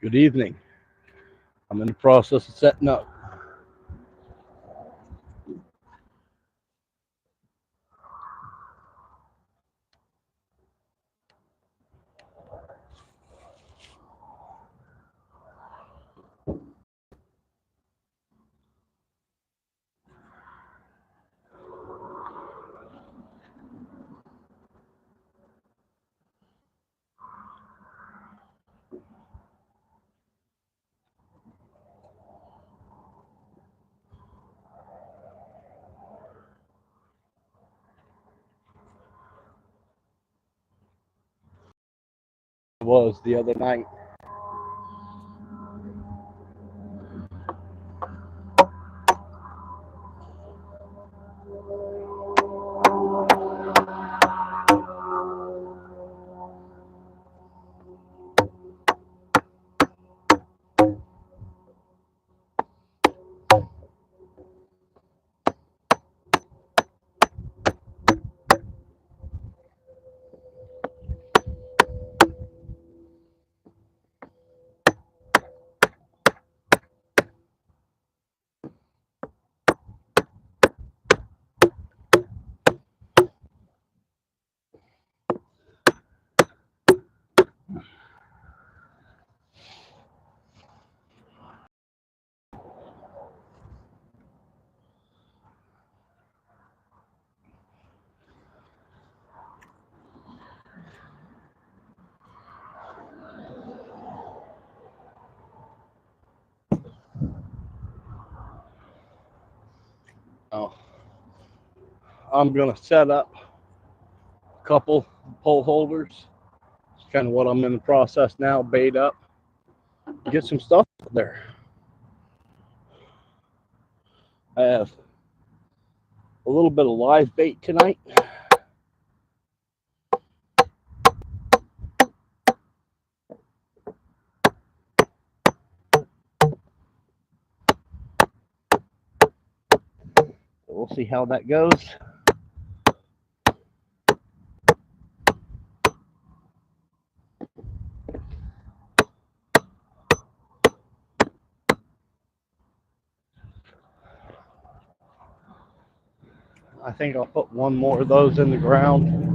Good evening. I'm in the process of setting up. Was the other night. Oh, I'm gonna set up a couple pole holders. It's kind of what I'm in the process now. Bait up, get some stuff there. I have a little bit of live bait tonight. We'll see how that goes. I think I'll put one more of those in the ground.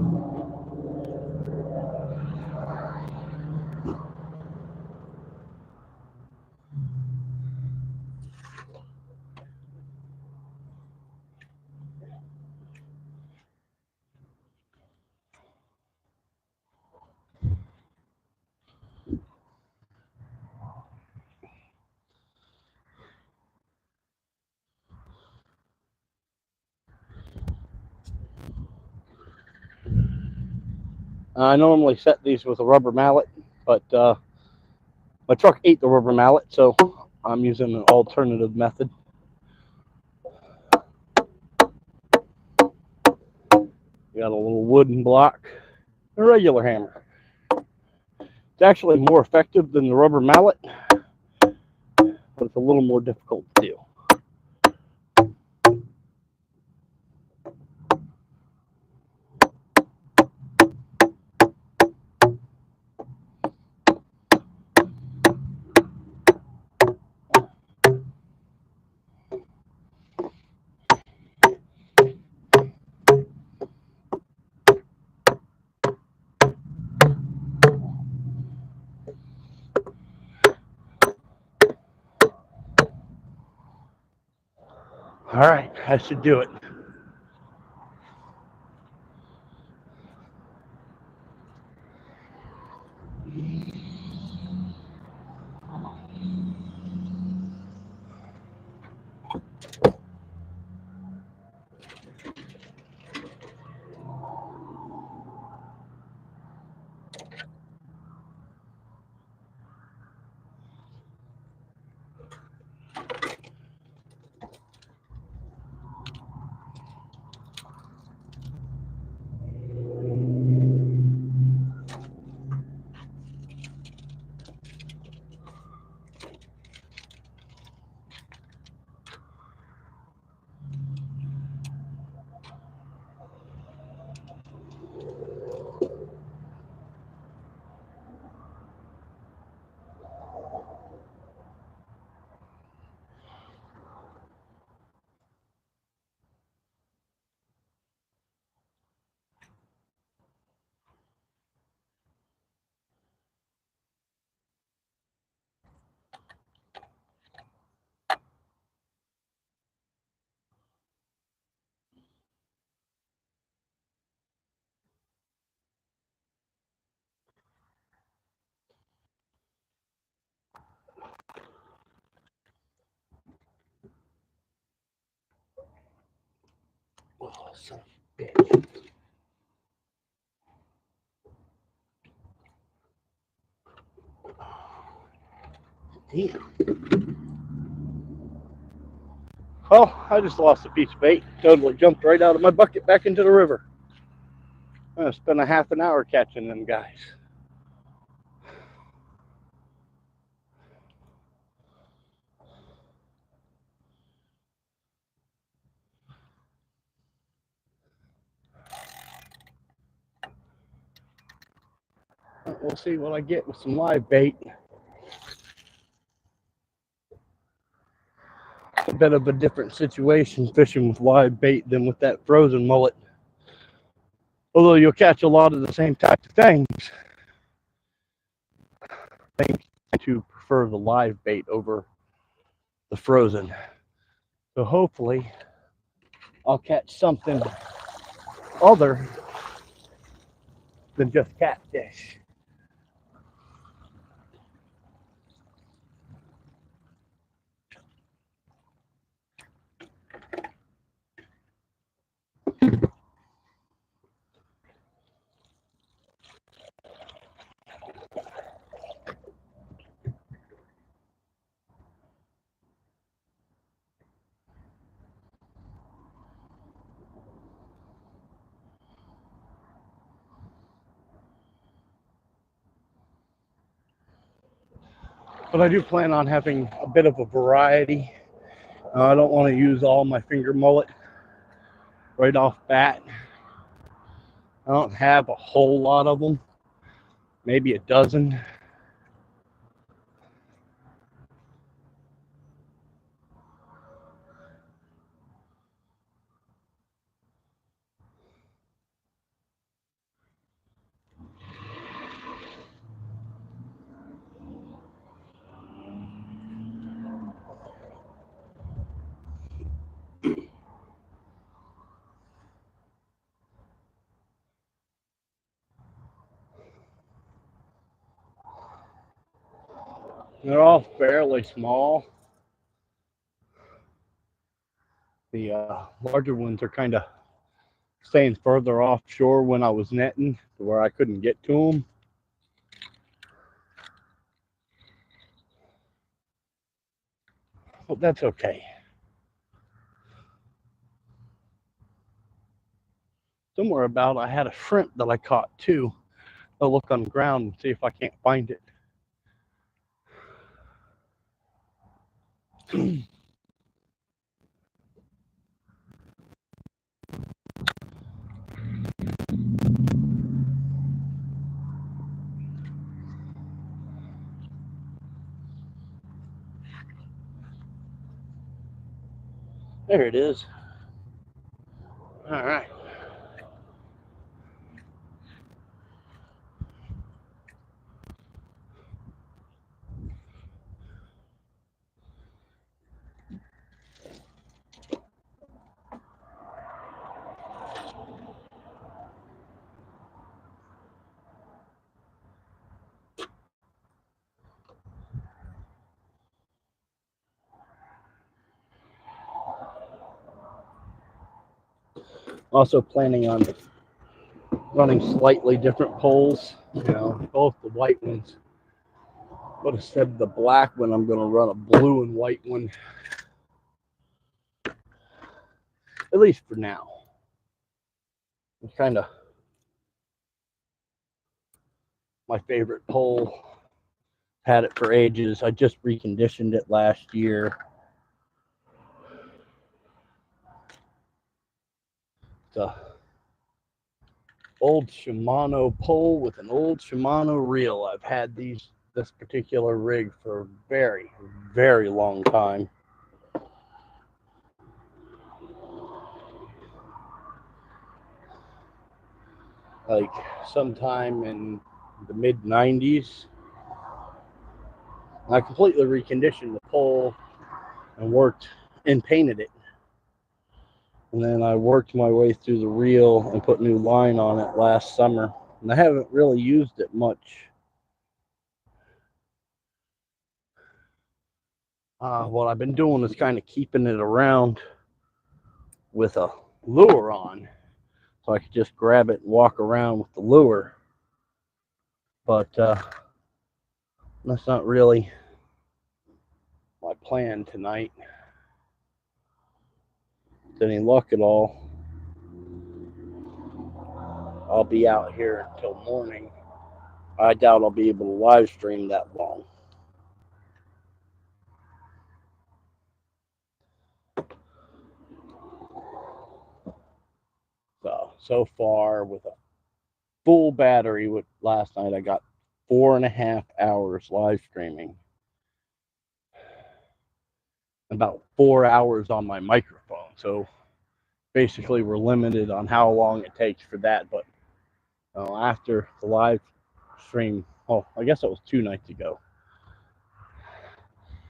I normally set these with a rubber mallet, but my truck ate the rubber mallet, so I'm using an alternative method. Got a little wooden block, a regular hammer. It's actually more effective than the rubber mallet, but it's a little more difficult to do. All right, I should do it. son of a bitch. Damn. Oh, I just lost a piece of bait. Totally jumped right out of my bucket back into the river. I'm gonna spend a half an hour catching them guys. We'll see what I get with some live bait. A bit of a different situation fishing with live bait than with that frozen mullet. Although you'll catch a lot of the same types of things. I tend to prefer the live bait over the frozen. So hopefully I'll catch something other than just catfish. But I do plan on having a bit of a variety. I don't want to use all my finger mullet right off bat. I don't have a whole lot of them, maybe a dozen. They're all fairly small. The larger ones are kind of staying further offshore when I was netting to where I couldn't get to them. But that's okay. Somewhere about I had a shrimp that I caught too. I'll look on the ground and see if I can't find it. There it is. All right. Also planning on running slightly different poles. Both the white ones. But instead of the black one, I'm going to run a blue and white one. At least for now. It's kind of my favorite pole. Had it for ages. I just reconditioned it last year. It's a old Shimano pole with an old Shimano reel. I've had this particular rig for a very, very long time. Like sometime in the mid 90s. I completely reconditioned the pole and worked and painted it. And then I worked my way through the reel and put new line on it last summer. And I haven't really used it much. What I've been doing is kind of keeping it around with a lure on so I could just grab it and walk around with the lure. But that's not really my plan tonight. With any luck at all, I'll be out here until morning. I doubt I'll be able to live stream that long. So far, with a full battery, with last night I got 4.5 hours live streaming. About 4 hours on my microphone. So basically, we're limited on how long it takes for that. But after the live stream, I guess it was 2 nights ago.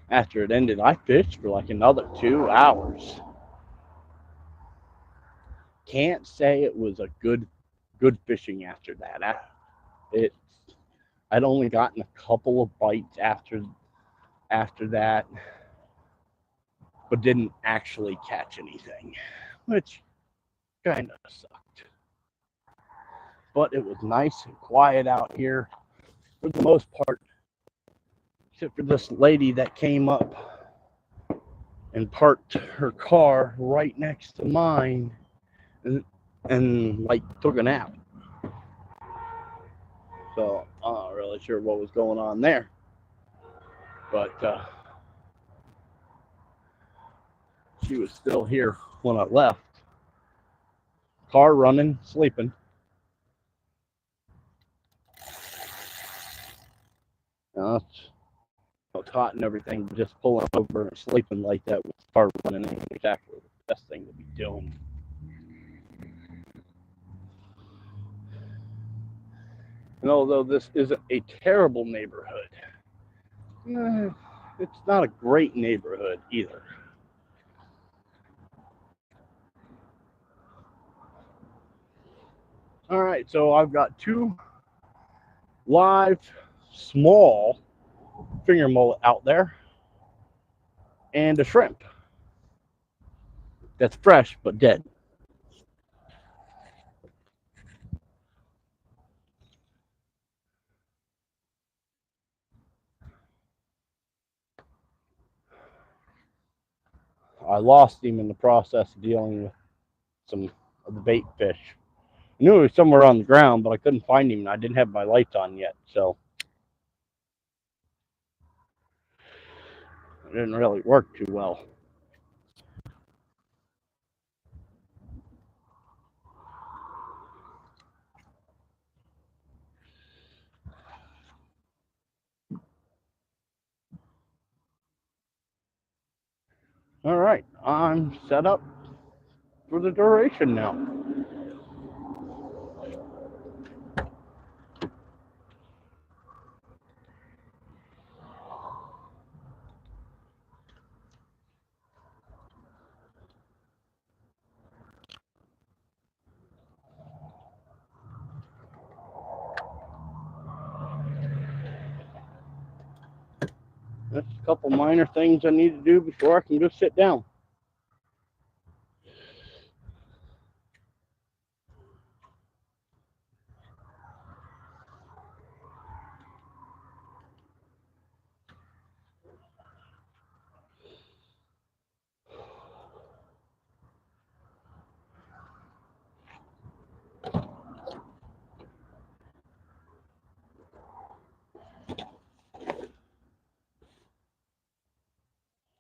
After it ended, I fished for like another 2 hours. Can't say it was a good fishing after that. I'd only gotten a couple of bites after that, but didn't actually catch anything, which kind of sucked. But it was nice and quiet out here for the most part, except for this lady that came up and parked her car right next to mine and like took a nap. So I'm not really sure what was going on there. But she was still here when I left. Car running, sleeping. It's hot and everything, just pulling over and sleeping like that with the car running ain't exactly the best thing to be doing. And although this isn't a terrible neighborhood, it's not a great neighborhood either. All right, so I've got 2 live small finger mullet out there and a shrimp that's fresh but dead. I lost him in the process of dealing with some of the bait fish. I knew he was somewhere on the ground, but I couldn't find him, and I didn't have my lights on yet, so it didn't really work too well. All right, I'm set up for the duration now. There's a couple minor things I need to do before I can just sit down.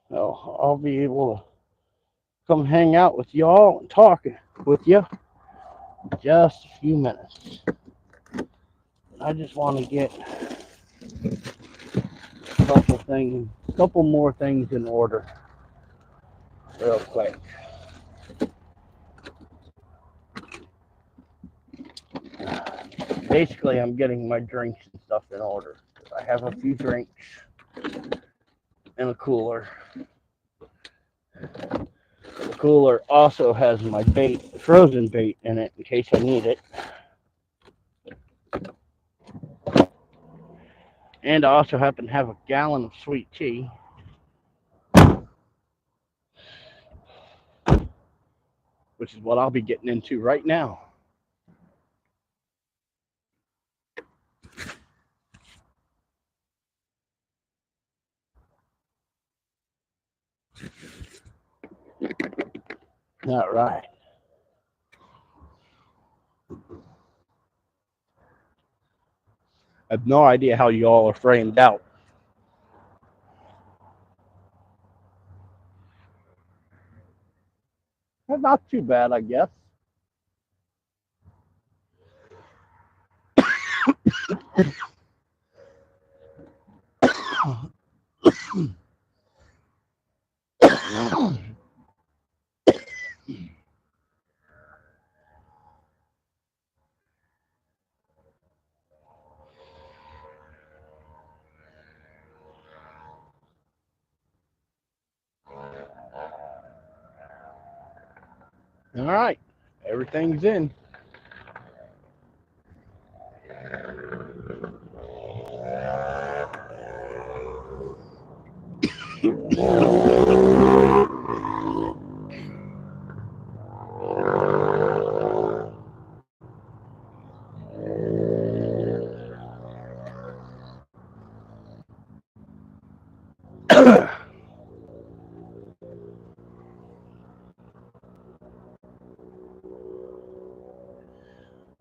So I'll be able to come hang out with y'all and talk with you in just a few minutes. I just want to get a couple more things in order real quick. Basically, I'm getting my drinks and stuff in order. I have a few drinks in a cooler. The cooler also has my bait, frozen bait, in it in case I need it. And I also happen to have a gallon of sweet tea. Which is what I'll be getting into right now. All right. I have no idea how you all are framed out. Not too bad, I guess. All right, everything's in.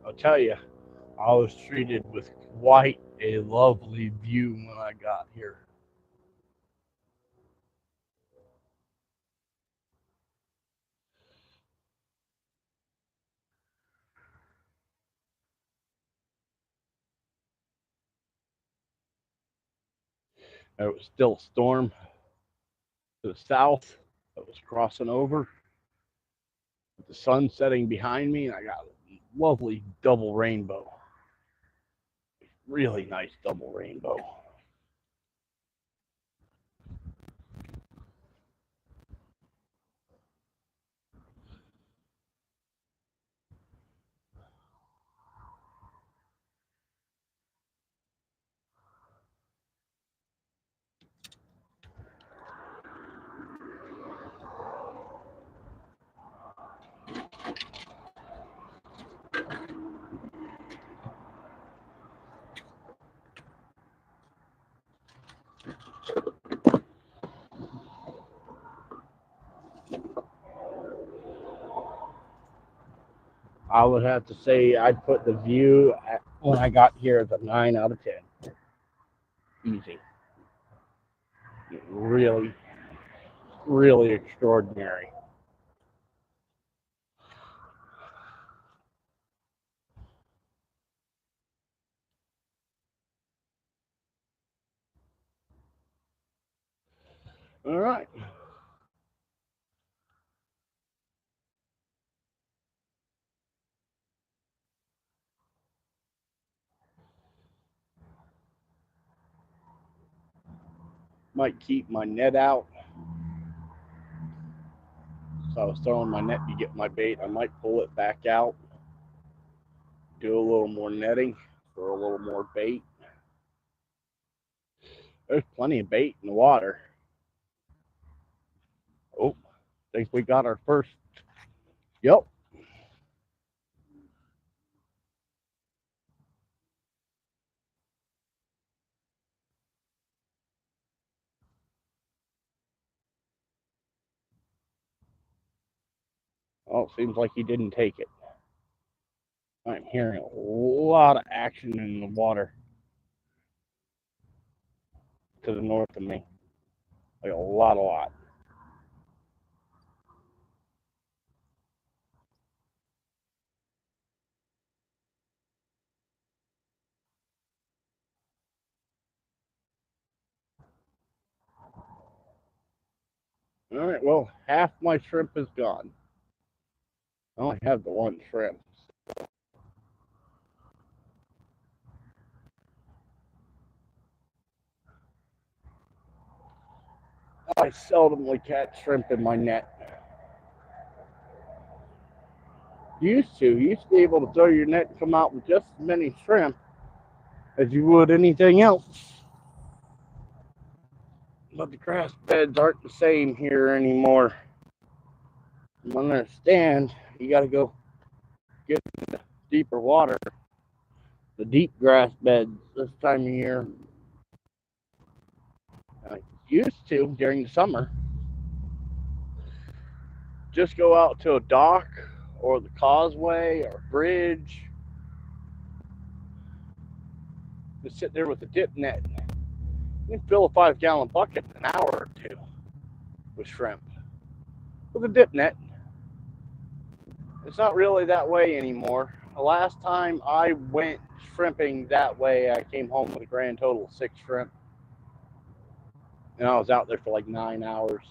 I'll tell you, I was treated with quite a lovely view when I got here. There was still a storm to the south that was crossing over, with the sun setting behind me, and I got a lovely double rainbow. Really nice double rainbow. I would have to say I'd put the view when I got here as a 9 out of 10. Easy. Really, really extraordinary. All right. Might keep my net out. So I was throwing my net to get my bait. I might pull it back out, do a little more netting for a little more bait. There's plenty of bait in the water. Oh, I think we got our first. Yep. Oh, it seems like he didn't take it. I'm hearing a lot of action in the water to the north of me. Like a lot, a lot. All right, well, half my shrimp is gone. I only have the one shrimp. I seldomly catch shrimp in my net. Used to. You used to be able to throw your net and come out with just as many shrimp as you would anything else. But the grass beds aren't the same here anymore. You understand, you got to go get deeper water, the deep grass beds this time of year. I used to during the summer. just go out to a dock or the causeway or bridge, just sit there with a dip net. You can fill a 5-gallon bucket in an hour or two with shrimp with a dip net. It's not really that way anymore. The last time I went shrimping that way, I came home with a grand total of 6 shrimp. And I was out there for like 9 hours.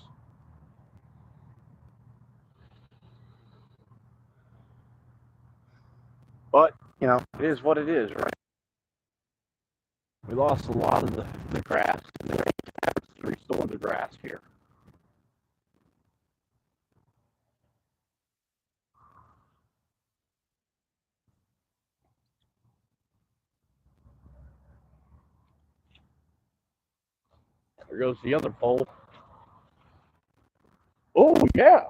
But, you know, it is what it is, right? We lost a lot of the grass. There ain't to restore the grass here. There goes the other pole. Oh, yeah.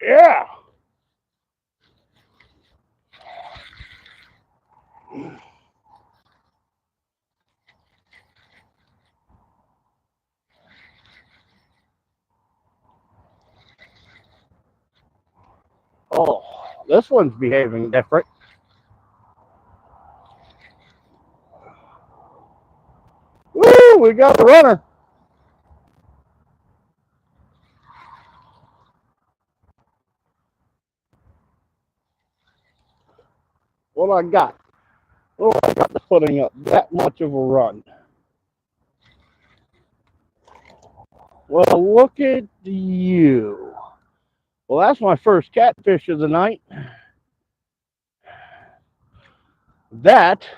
Yeah. Oh, this one's behaving different. Woo, we got the runner. What I got? Oh, I got the putting up that much of a run. Well, look at you. Well, that's my first catfish of the night. That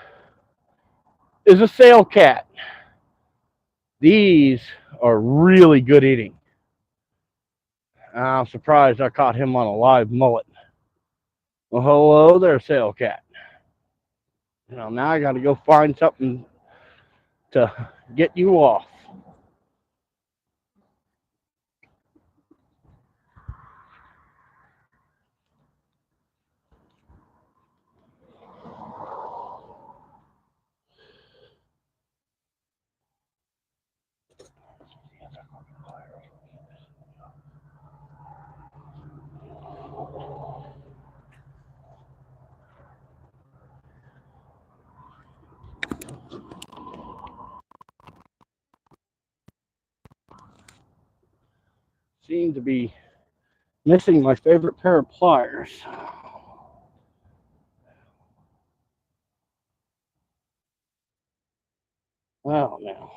is a sail cat. These are really good eating. I'm surprised I caught him on a live mullet. Well, hello there, sail cat. You know, now I got to go find something to get you off. Seem to be missing my favorite pair of pliers. Well, now.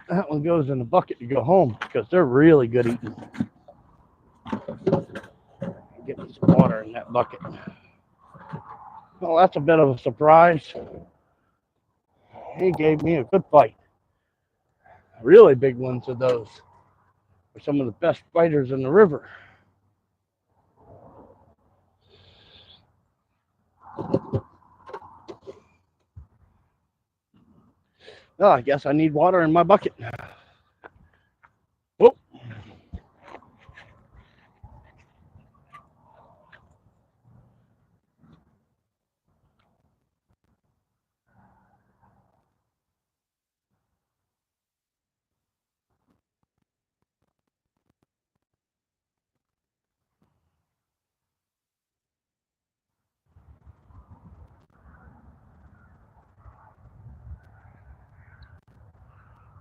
That one goes in the bucket to go home because they're really good eating. Get some water in that bucket. Well, that's a bit of a surprise. He gave me a good fight. Really big ones of those are some of the best fighters in the river. Oh, I guess I need water in my bucket. Whoop.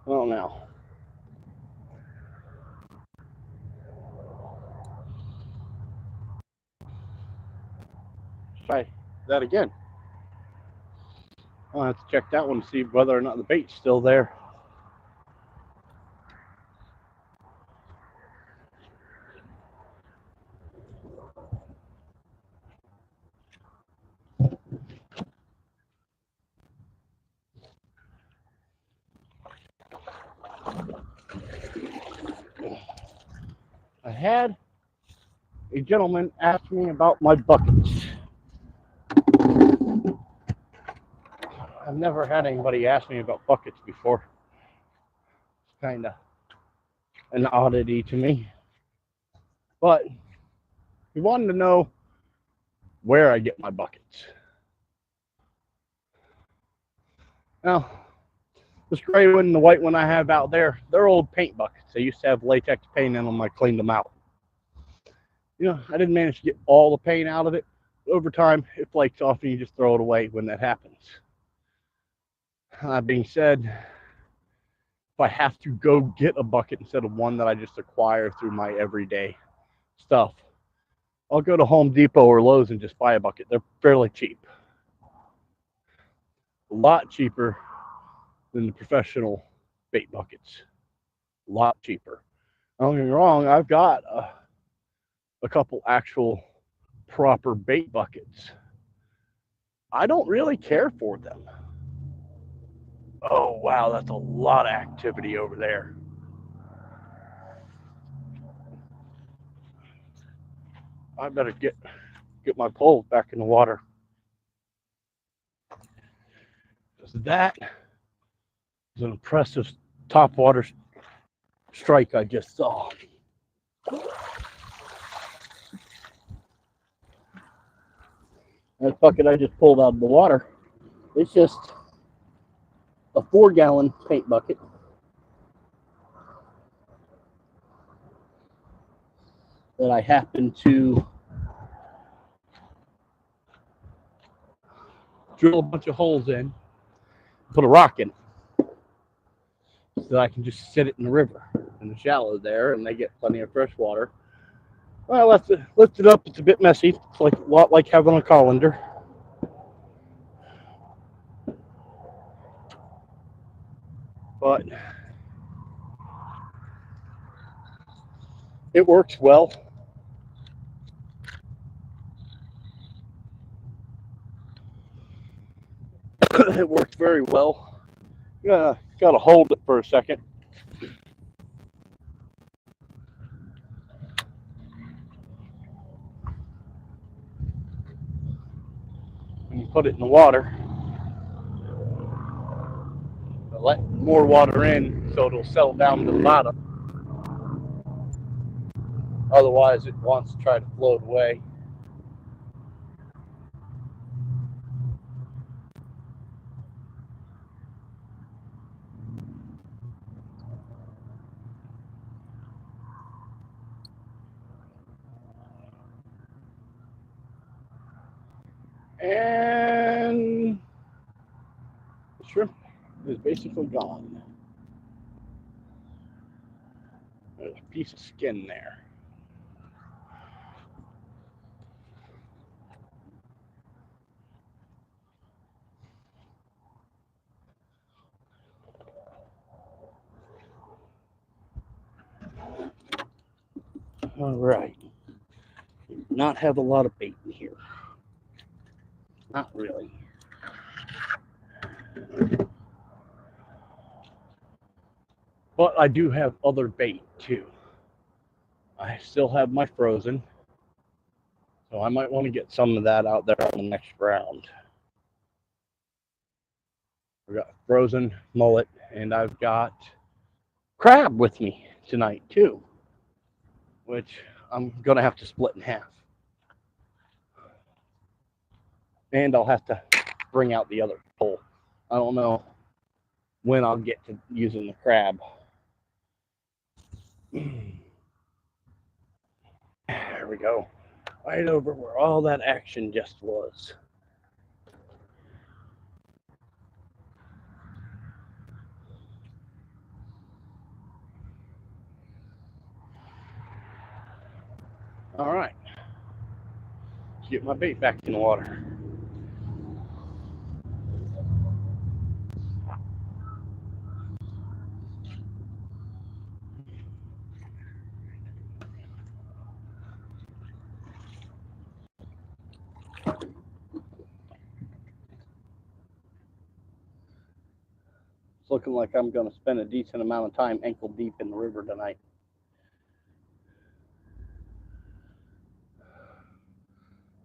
Well, now. Try that again. I'll have to check that one to see whether or not the bait's still there. I had a gentleman ask me about my buckets. I've never had anybody ask me about buckets before. It's kind of an oddity to me. But you wanted to know where I get my buckets. Now, this gray one and the white one I have out there, they're old paint buckets. They used to have latex paint in them. I cleaned them out. I didn't manage to get all the paint out of it. Over time, it flakes off and you just throw it away when that happens. That being said, if I have to go get a bucket instead of one that I just acquire through my everyday stuff, I'll go to Home Depot or Lowe's and just buy a bucket. They're fairly cheap. A lot cheaper than the professional bait buckets. A lot cheaper. Don't get me wrong, I've got a couple actual proper bait buckets. I don't really care for them. Oh, wow, that's a lot of activity over there. I better get my pole back in the water. That is an impressive topwater strike I just saw. That bucket I just pulled out of the water, it's just a 4-gallon paint bucket. That I happen to drill a bunch of holes in, put a rock in it, so that I can just sit it in the river, in the shallow there, and they get plenty of fresh water. Well, I lift it up. It's a bit messy. It's like a lot like having a colander. But it works well. It works very well. Gotta hold it for a second. When you put it in the water, let more water in so it'll settle down to the bottom. Otherwise, it wants to try to float away. And the shrimp is basically gone. There's a piece of skin there. All right. Not have a lot of bait in here. Not really. But I do have other bait too. I still have my frozen. So I might want to get some of that out there on the next round. I've got frozen mullet, and I've got crab with me tonight too, which I'm gonna have to split in half. And I'll have to bring out the other pole. I don't know when I'll get to using the crab. There we go. Right over where all that action just was. All right. Let's get my bait back in the water. It's looking like I'm going to spend a decent amount of time ankle deep in the river tonight.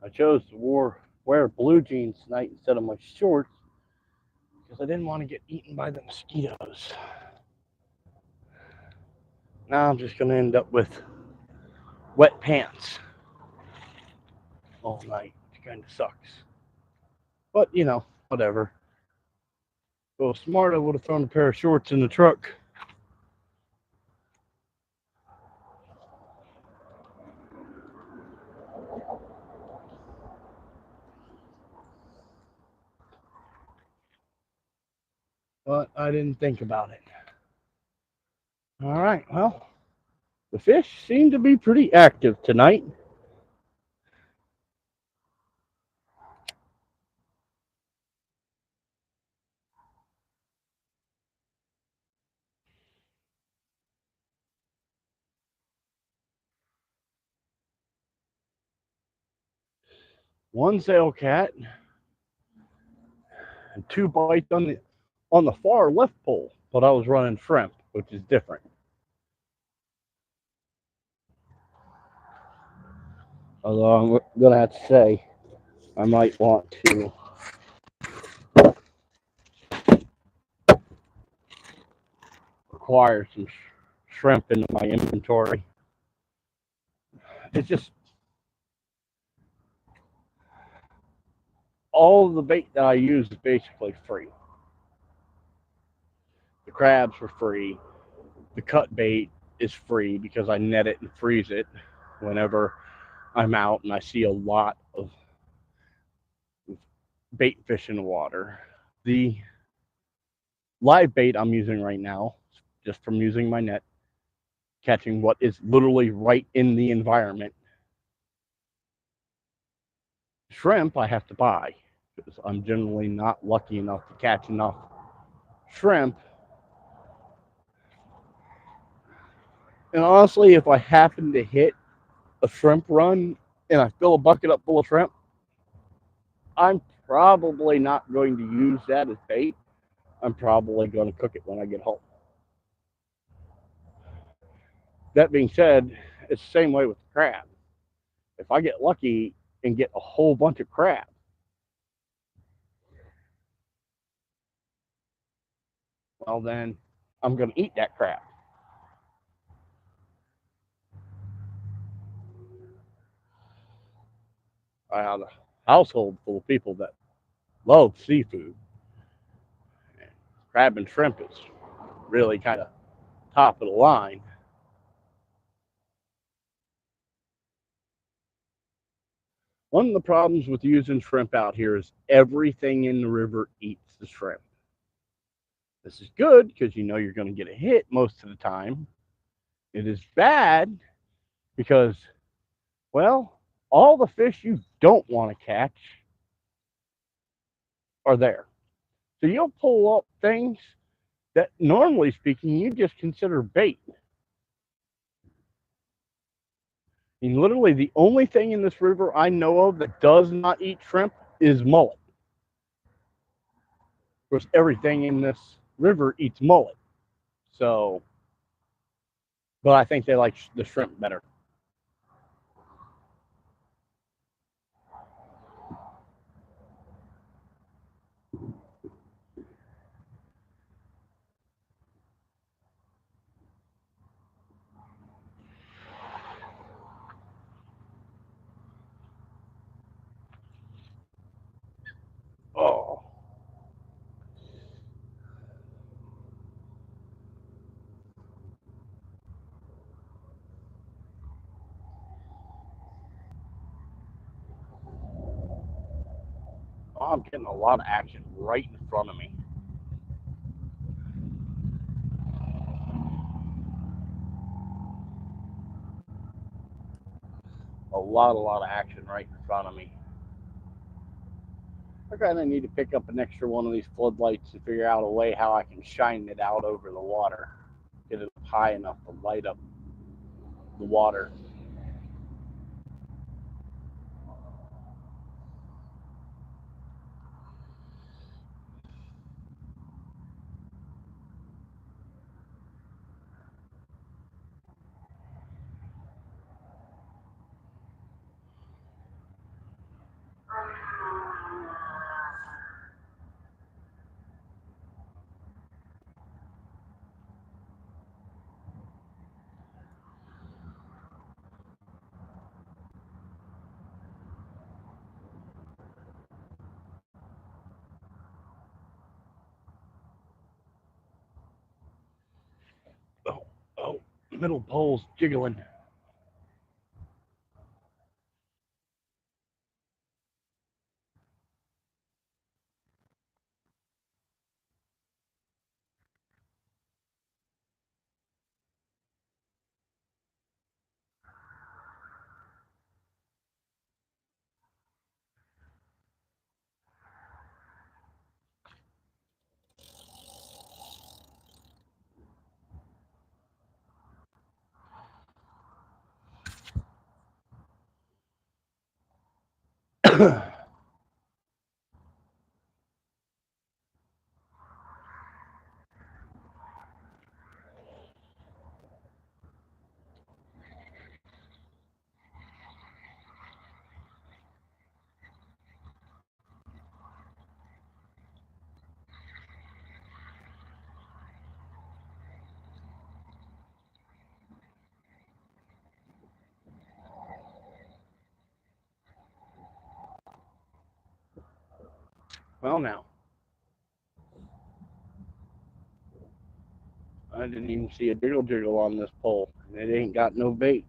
I chose to wear blue jeans tonight instead of my shorts because I didn't want to get eaten by the mosquitoes. Now I'm just going to end up with wet pants all night, which kind of sucks. But, whatever. If I was smart, I would have thrown a pair of shorts in the truck. But I didn't think about it. All right, well, the fish seem to be pretty active tonight. One sail cat and two bites on the far left pole, but I was running shrimp, which is different. Although I'm gonna have to say, I might want to acquire some shrimp into my inventory. It's just all of the bait that I use is basically free. The crabs were free. The cut bait is free because I net it and freeze it whenever I'm out and I see a lot of bait fish in the water. The live bait I'm using right now, just from using my net, catching what is literally right in the environment. Shrimp I have to buy because I'm generally not lucky enough to catch enough shrimp. And honestly, if I happen to hit a shrimp run and I fill a bucket up full of shrimp, I'm probably not going to use that as bait. I'm probably going to cook it when I get home. That being said, it's the same way with the crab. If I get lucky and get a whole bunch of crab, well, then I'm going to eat that crab. I have a household full of people that love seafood. And crab and shrimp is really kind of top of the line. One of the problems with using shrimp out here is everything in the river eats the shrimp. This is good because you know you're going to get a hit most of the time. It is bad because, well, all the fish you don't want to catch are there. So you'll pull up things that normally speaking you just consider bait. And literally the only thing in this river I know of that does not eat shrimp is mullet. Of course, everything in this river eats mullet. So, but I think they like the shrimp better. Oh, I'm getting a lot of action right in front of me. A lot of action right in front of me. I kind of need to pick up an extra one of these floodlights and figure out a way how I can shine it out over the water, get it up high enough to light up the water. middle pole's jiggling. Well, now, I didn't even see a jiggle on this pole. It ain't got no bait.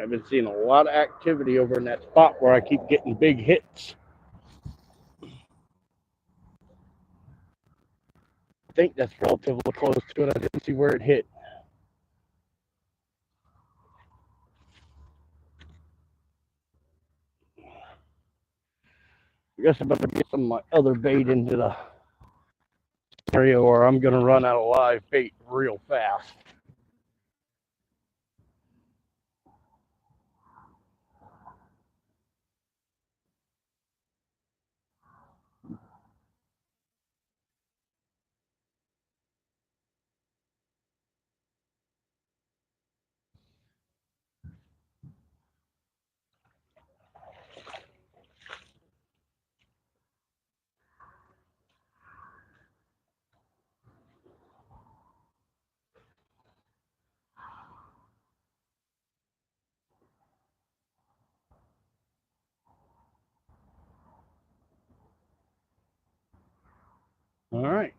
I've been seeing a lot of activity over in that spot where I keep getting big hits. I think that's relatively close to it. I didn't see where it hit. I guess I better get some of my other bait into the area or I'm going to run out of live bait real fast. All right.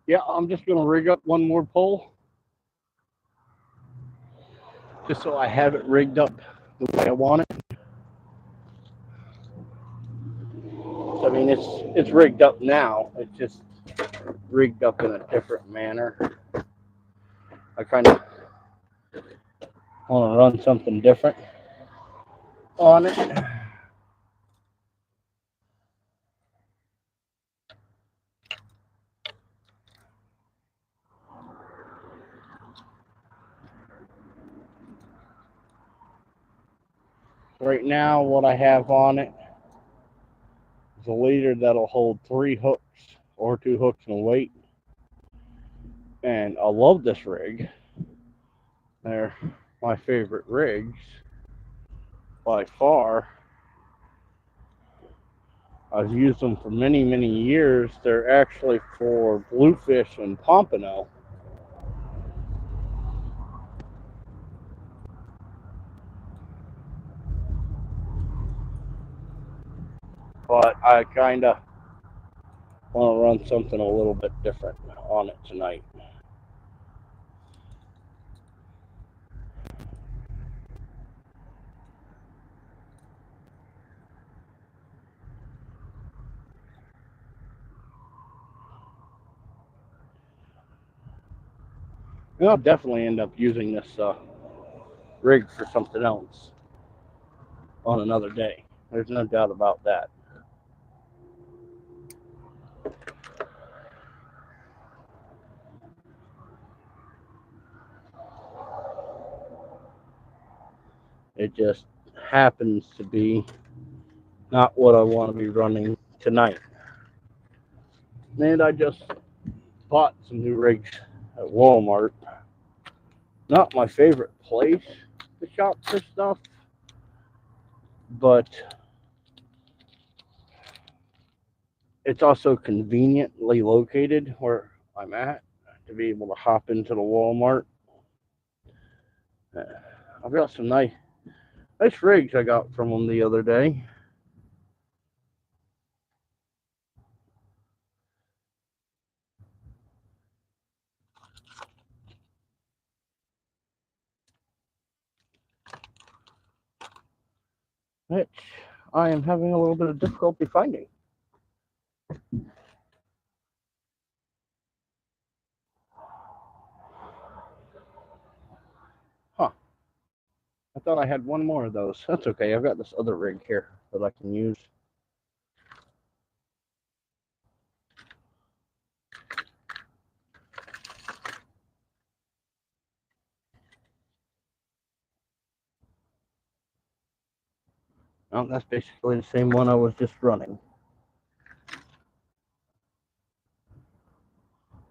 Yeah, I'm just going to rig up one more pole just so I have it rigged up the way I want it. I mean, it's rigged up now. It's just rigged up in a different manner. I kind of want to run something different on it. Right now, what I have on it is a leader that'll hold 3 hooks or 2 hooks and a weight. And I love this rig. They're my favorite rigs by far. I've used them for many, many years. They're actually for bluefish and pompano. But I kind of want to run something a little bit different on it tonight. And I'll definitely end up using this rig for something else on another day. There's no doubt about that. It just happens to be not what I want to be running tonight. And I just bought some new rigs at Walmart. Not my favorite place to shop for stuff, but it's also conveniently located where I'm at to be able to hop into the Walmart. I've got some nice rigs I got from them the other day. Which I am having a little bit of difficulty finding. Huh. I thought I had one more of those. That's okay. I've got this other rig here that I can use. Oh, that's basically the same one I was just running.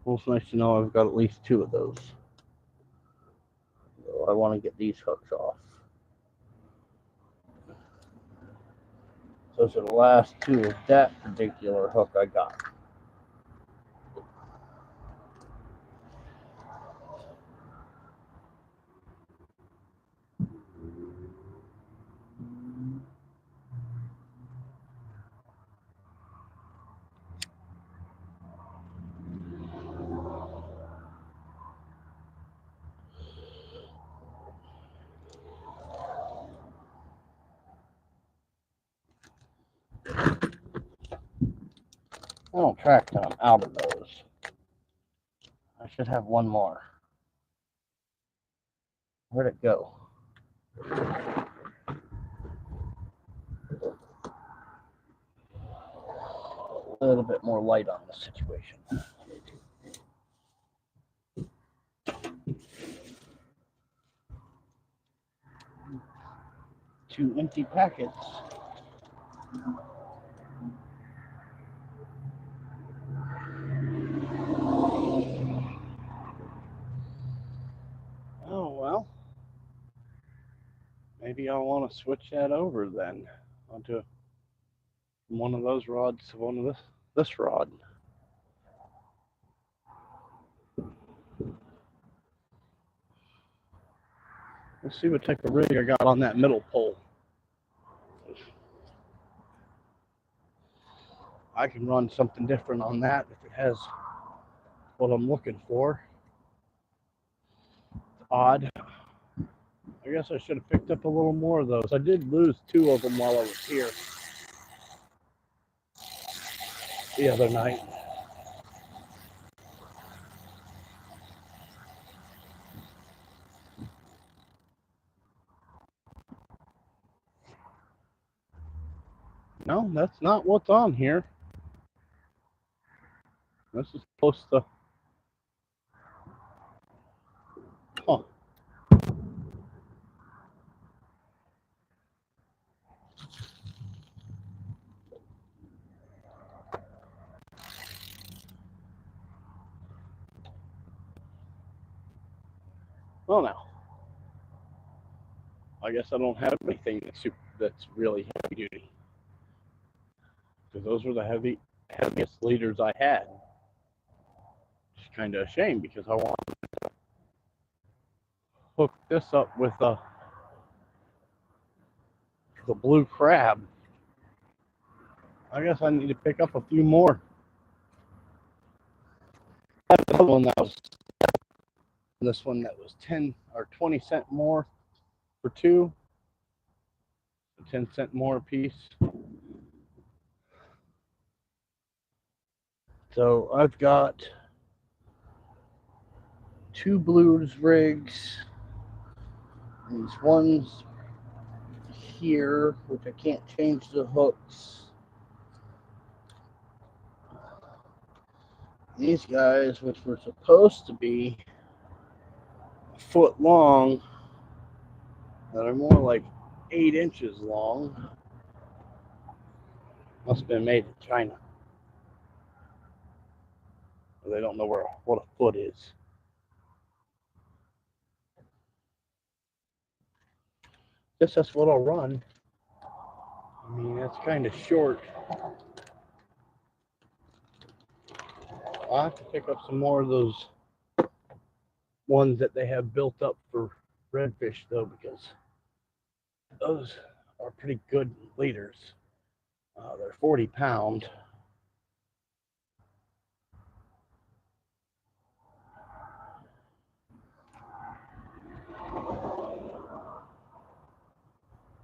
Well, it's nice to know I've got at least 2 of those. So I want to get these hooks off. Those are the last 2 of that particular hook I got. I don't track till I'm out of those. I should have one more. Where'd it go? A little bit more light on this situation. 2 empty packets. Oh, well. Maybe I'll want to switch that over then onto one of those rods to one of this rod. Let's see what type of rig I got on that middle pole. I can run something different on that if it has what I'm looking for. It's odd. I guess I should have picked up a little more of those. I did lose 2 of them while I was here the other night. No, that's not what's on here. This is supposed to... Huh. Well, now, I guess I don't have anything that's really heavy duty. Because those were the heaviest leaders I had. It's kind of a shame because I want to hook this up with the blue crab. I guess I need to pick up a few more. I had another one that was this one that was 10 or 20 cent more for 2, 10 cent more a piece. So I've got 2 blues rigs. These ones here, which I can't change the hooks. These guys, which were supposed to be a foot long, that are more like 8 inches long. Must have been made in China. They don't know what a foot is. Guess that's what I'll run. I mean, that's kind of short. I'll have to pick up some more of those ones that they have built up for redfish, though, because those are pretty good leaders. They're 40 pound.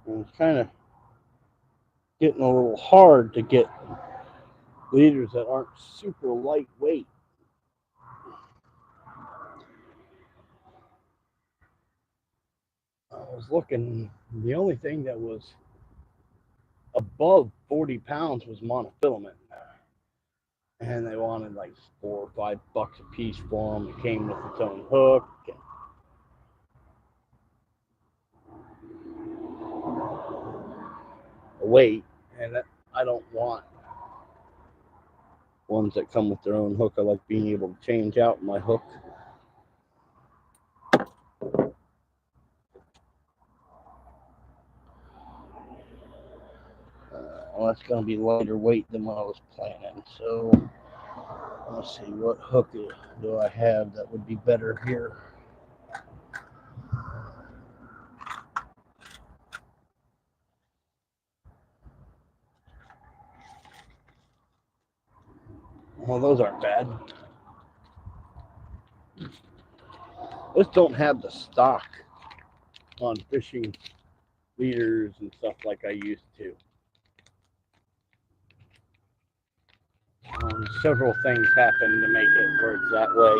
And it's kind of getting a little hard to get leaders that aren't super lightweight. I was looking, the only thing that was above 40 pounds was monofilament. And they wanted like $4 or $5 a piece for them. It came with its own hook. Weight, and I don't want ones that come with their own hook. I like being able to change out my hook. Well, that's going to be lighter weight than what I was planning. So let's see, what hook do I have that would be better here? Well, those aren't bad. Just don't have the stock on fishing leaders and stuff like I used to. Several things happen to make it where it's that way.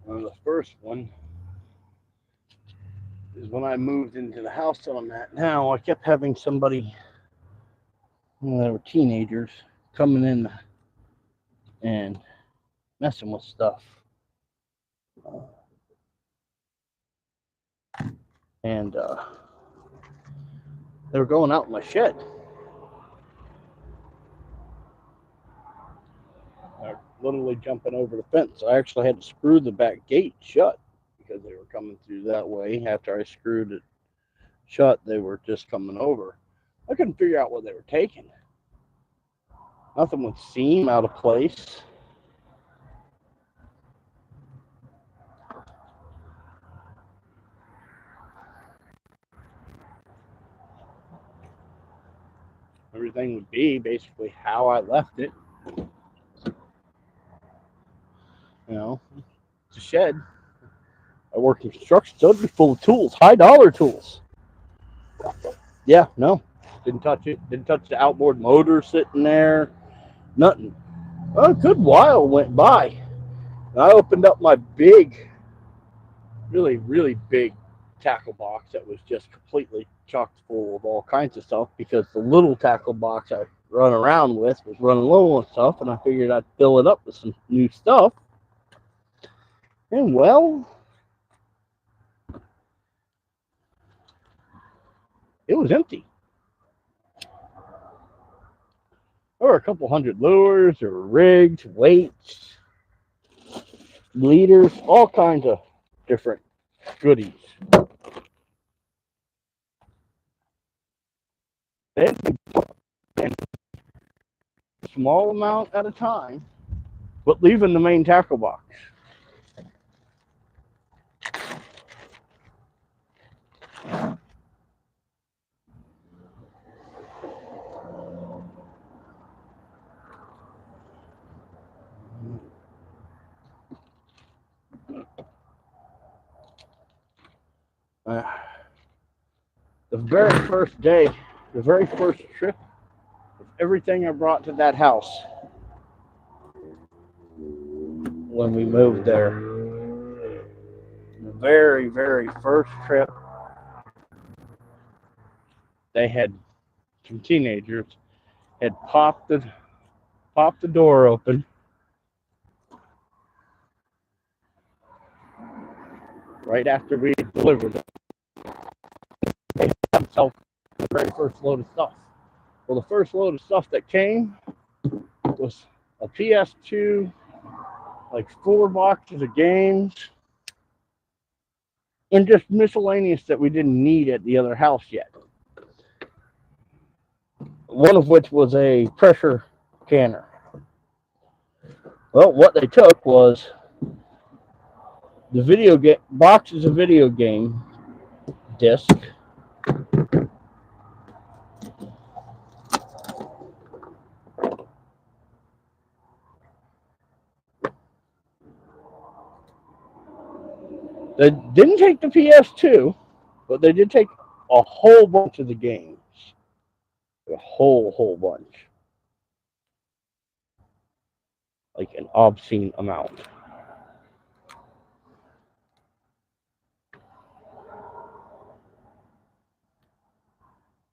Well, the first one is when I moved into the house that I'm at now. I kept having somebody, when they were teenagers, coming in and messing with stuff. And they were going out in my shed. They're literally jumping over the fence. I actually had to screw the back gate shut because they were coming through that way. After I screwed it shut, they were just coming over. I couldn't figure out what they were taking. Nothing would seem out of place. Everything would be basically how I left it. You know, it's a shed. I work in construction, so it'd be full of tools, high dollar tools. Yeah, no, didn't touch it. Didn't touch the outboard motor sitting there. Nothing. A good while went by. I opened up my big, really, really big tackle box that was just completely chocked full of all kinds of stuff because the little tackle box I run around with was running low on stuff, and I figured I'd fill it up with some new stuff. And well, it was empty. There were a couple hundred lures, there were rigs, weights, leaders, all kinds of different goodies. And a small amount at a time, but leaving the main tackle box. Uh, the very first day, the very first trip of everything I brought to that house when we moved there, the very, very first trip, they had some teenagers had popped the door open right after we delivered it. They had themselves the very first load of stuff. Well, the first load of stuff that came was a PS2, like 4 boxes of games, and just miscellaneous that we didn't need at the other house yet. One of which was a pressure canner. Well, what they took was the video game boxes of video game disc. They didn't take the PS2, but they did take a whole bunch of the games. A whole bunch. Like an obscene amount.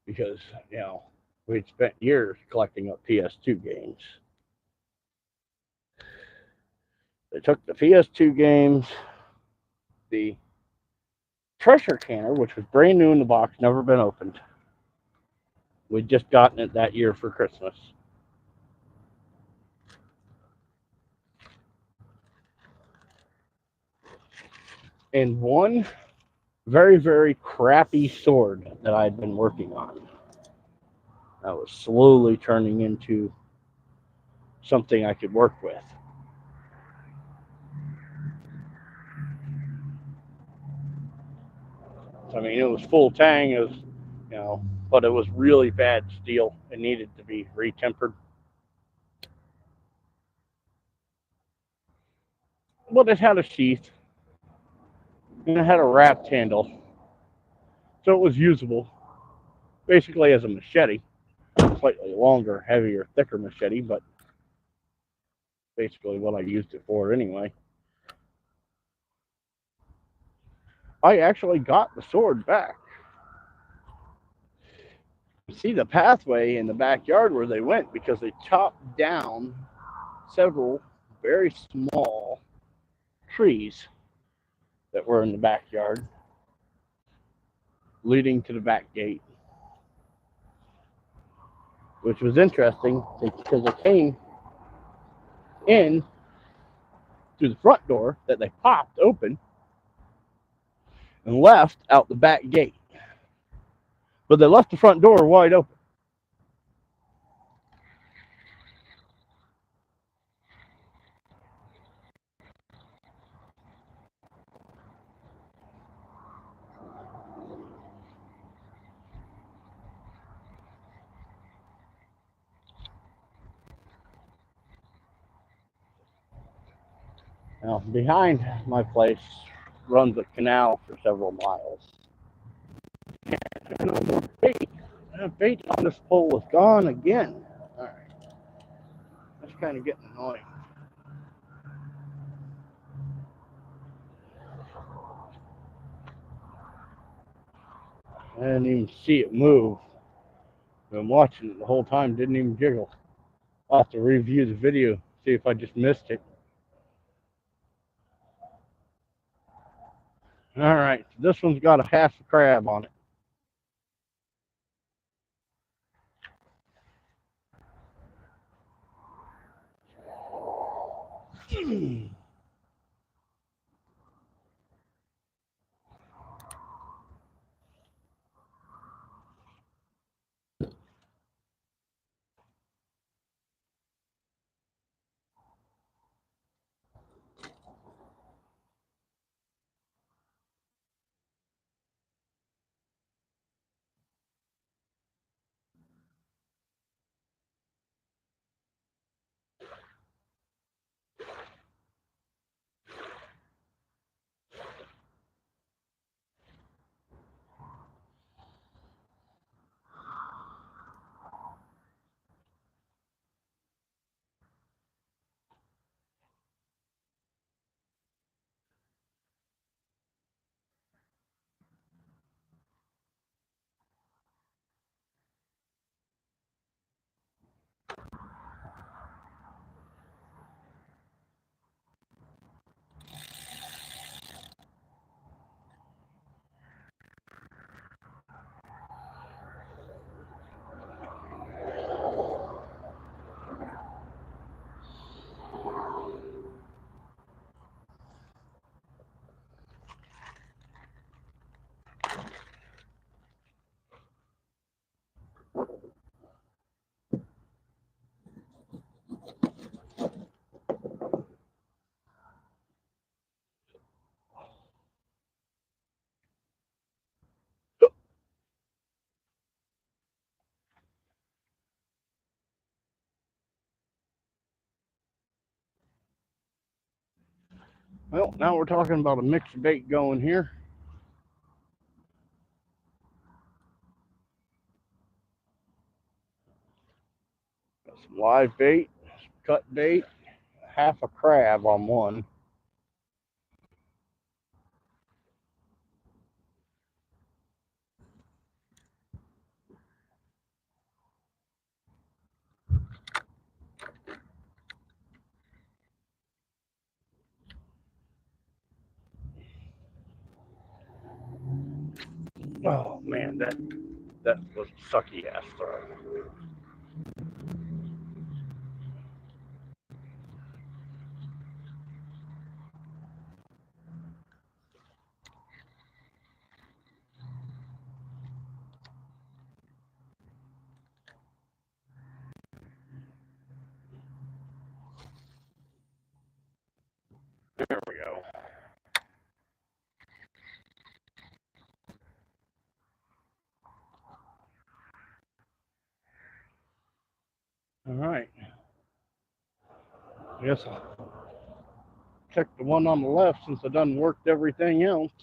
Because, we'd spent years collecting up PS2 games. They took the PS2 games, the pressure canner, which was brand new in the box, never been opened. We'd just gotten it that year for Christmas. And one very, very crappy sword that I'd been working on. That was slowly turning into something I could work with. I mean, it was full tang, it was, but it was really bad steel. It needed to be retempered. But it had a sheath, and it had a wrapped handle, so it was usable, basically as a machete. Slightly longer, heavier, thicker machete, but basically what I used it for anyway. I actually got the sword back. You see the pathway in the backyard where they went because they chopped down several very small trees that were in the backyard leading to the back gate, which was interesting because they came in through the front door that they popped open and left out the back gate. But they left the front door wide open. Now, behind my place runs a canal for several miles. And no more bait. Bait on this pole is gone again. All right. That's kind of getting annoying. I didn't even see it move. I'm watching it the whole time, didn't even jiggle. I'll have to review the video, see if I just missed it. All right, this one's got a half a crab on it. Well, now we're talking about a mixed bait going here. Got some live bait, some cut bait, half a crab on one. Oh man, that was a sucky ass throw. There we go. All right. I guess I'll check the one on the left since I done worked everything else.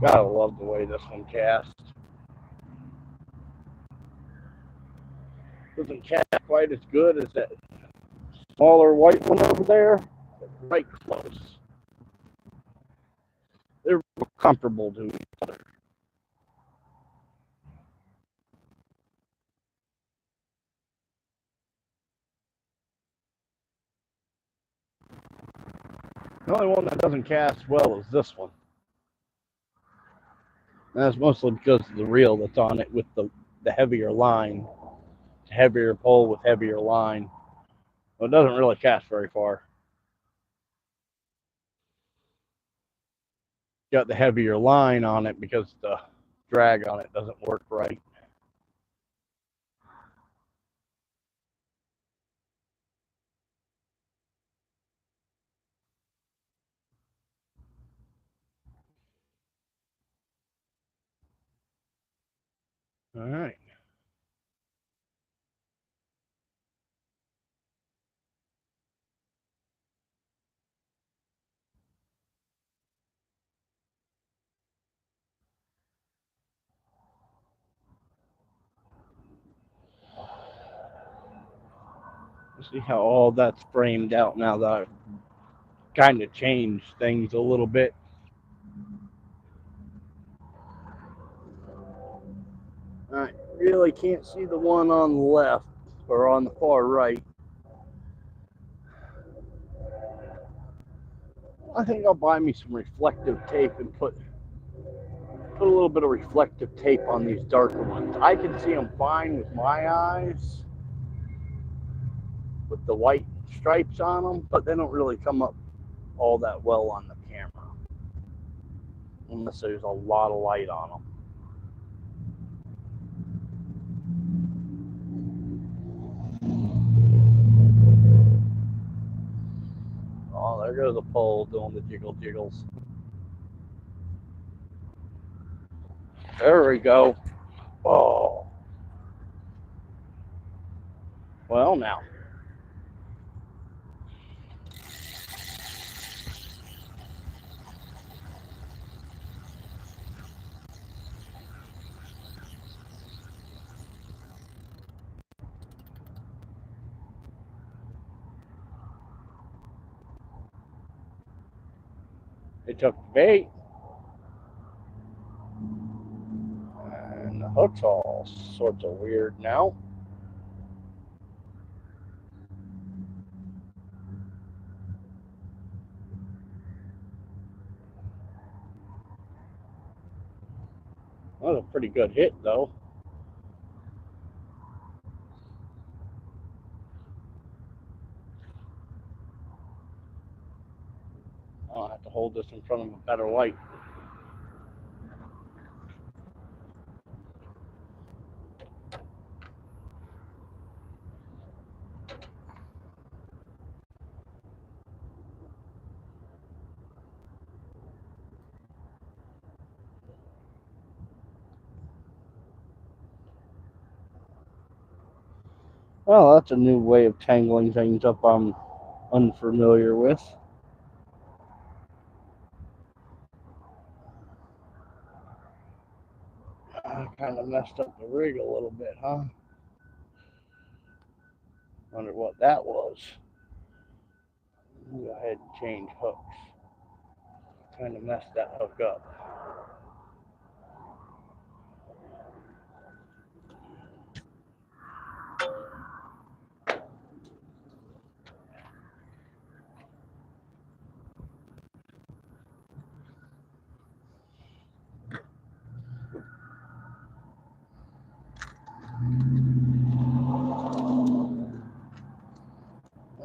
Gotta love the way this one casts. Doesn't cast quite as good as that smaller white one over there, but right close. They're comparable to each other. The only one that doesn't cast well is this one. And that's mostly because of the reel that's on it with the heavier line. Heavier pole with heavier line. Well, it doesn't really cast very far. Got the heavier line on it because the drag on it doesn't work right. All right. See how all that's framed out now that I've kind of changed things a little bit. I really can't see the one on the left or on the far right. I think I'll buy me some reflective tape and put a little bit of reflective tape on these darker ones. I can see them fine with my eyes with the white stripes on them, but they don't really come up all that well on the camera unless there's a lot of light on them. Oh, there goes the pole doing the jiggle jiggles. There we go. Oh. Well, now. It took the bait. And the hook's all sorts of weird now. That was a pretty good hit, though. I'll have to hold this in front of a better light. Well, that's a new way of tangling things up I'm unfamiliar with. I kind of messed up the rig a little bit, huh? Wonder what that was. Go ahead and change hooks. Kind of messed that hook up.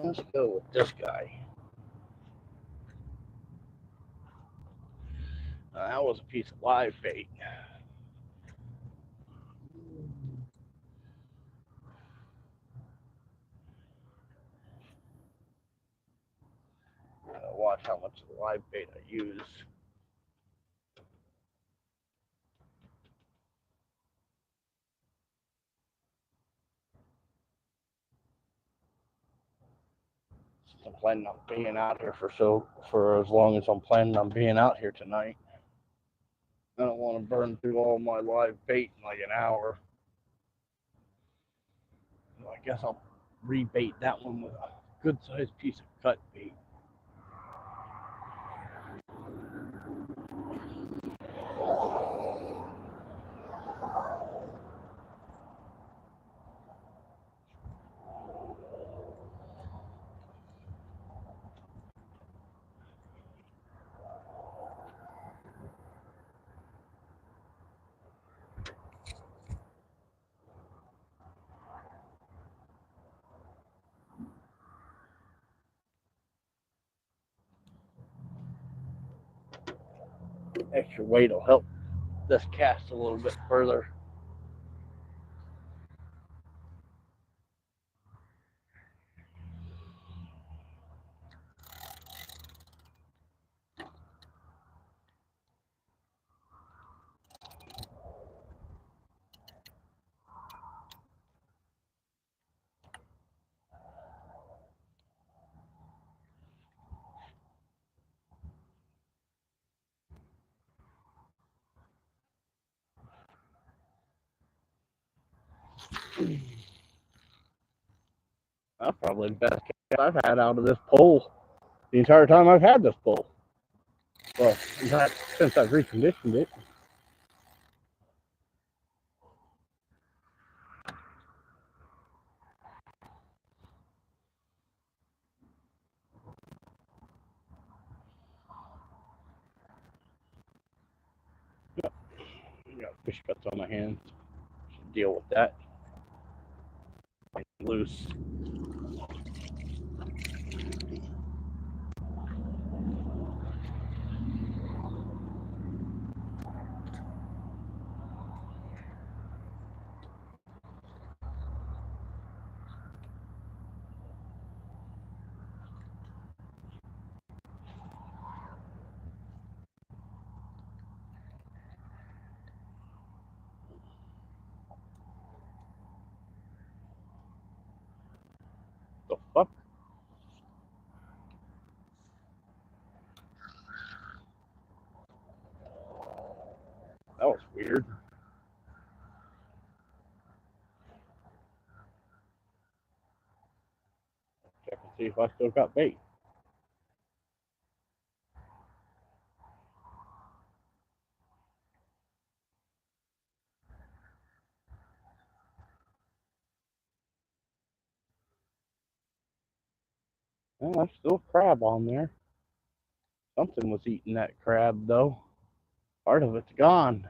Let's go with this guy. That was a piece of live bait. Watch how much of the live bait I use. I'm planning on being out here for as long as I'm planning on being out here tonight. I don't want to burn through all my live bait in like an hour. So I guess I'll rebait that one with a good sized piece of cut bait. Extra weight will help this cast a little bit further. That's probably the best cast I've had out of this pole the entire time I've had this pole. Well, in fact, since I've reconditioned it. Yep. Got fish guts on my hands. Should deal with that. Loose. The fuck? That was weird. Check and see if I still got bait. Well, there's still crab on there. Something was eating that crab, though. Part of it's gone.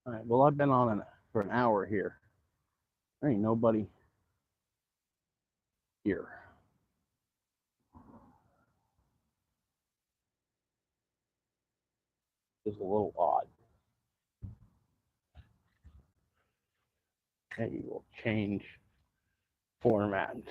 All right, well, I've been on for an hour here. There ain't nobody here. It's a little odd. Hey, we'll change formats.